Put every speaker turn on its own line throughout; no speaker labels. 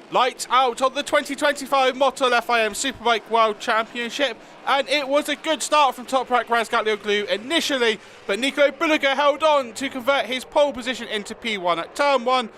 Lights out on the 2025 Motul FIM Superbike World Championship, and it was a good start from Toprak Razgatlioglu initially, but Nico Bulliger held on to convert his pole position into P1 at turn 1.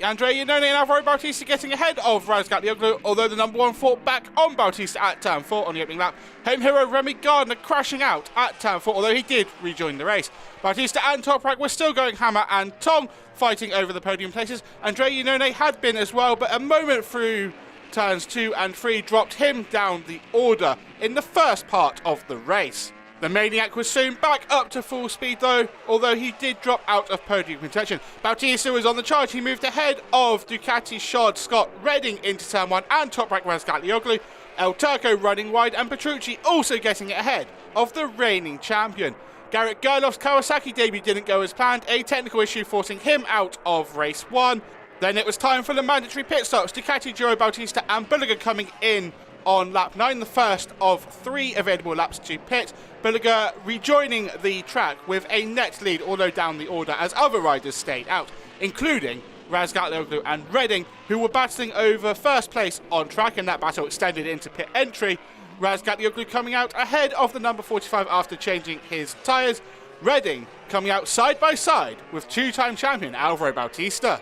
Andrea Iannone and Alvaro Bautista getting ahead of Razgatlioglu, although the number 1 fought back on Bautista at turn 4 on the opening lap. Home hero Remy Gardner crashing out at turn 4, although he did rejoin the race. Bautista and Toprak were still going hammer and tong, fighting over the podium places. Andrea Iannone had been as well, but a moment through turns 2 and 3 dropped him down the order in the first part of the race. The Maniac was soon back up to full speed though, although he did drop out of podium contention. Bautista was on the charge. He moved ahead of Ducati shod Scott Redding into turn 1 and Toprak Razgatlioglu. El Turco running wide and Petrucci also getting ahead of the reigning champion. Garrett Gerloff's Kawasaki debut didn't go as planned, a technical issue forcing him out of race 1. Then it was time for the mandatory pit stops. Ducati, Giro, Bautista and Bulliger coming in on lap 9, the first of 3 available laps to pit. Bulliger rejoining the track with a net lead, although down the order as other riders stayed out, including Razgatlioglu and Redding, who were battling over first place on track, and that battle extended into pit entry. Razgatlioglu coming out ahead of the number 45 after changing his tyres. Redding coming out side by side with two-time champion Alvaro Bautista.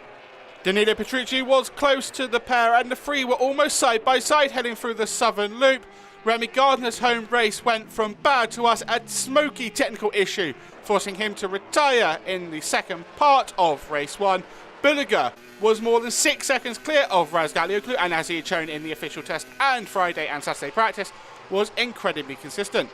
Danilo Petrucci was close to the pair, and the three were almost side by side heading through the southern loop. Remy Gardner's home race went from bad to us, a smoky technical issue, forcing him to retire in the second part of race 1. Bulliger was more than 6 seconds clear of Razgatlioglu, and as he had shown in the official test and Friday and Saturday practice, was incredibly consistent.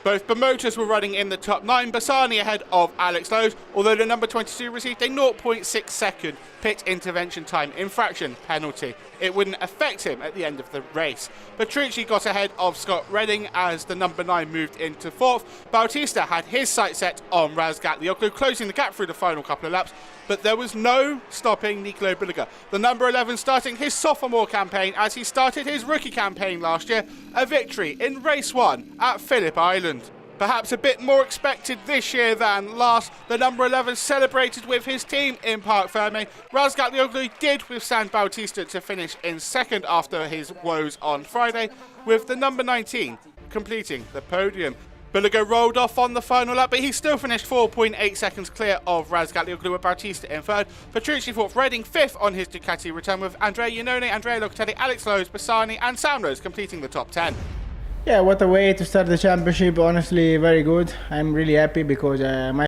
Both Bemotors were running in the top 9, Bassani ahead of Alex Lowe's, although the number 22 received a 0.6 second pit intervention time infraction penalty. It wouldn't affect him at the end of the race. Petrucci got ahead of Scott Redding as the number 9 moved into 4th. Bautista had his sight set on Razgatlioglu, closing the gap through the final couple of laps, but there was no stopping Nico Bulliger. The number 11 starting his sophomore campaign as he started his rookie campaign last year, a victory in race 1 at Phillip Island. Perhaps a bit more expected this year than last, the number 11 celebrated with his team in Parc Ferme. Razgatlioglu did withstand Bautista to finish in second after his woes on Friday, with the number 19 completing the podium. Bulliger rolled off on the final lap, but he still finished 4.8 seconds clear of Razgatlioglu with Bautista in third. Petrucci fourth, Redding fifth on his Ducati return, with Andrea Iannone, Andrea Locatelli, Alex Lowe's, Bassani and Sam Rose completing the top 10.
Yeah, what a way to start the championship. Honestly, very good. I'm really happy because my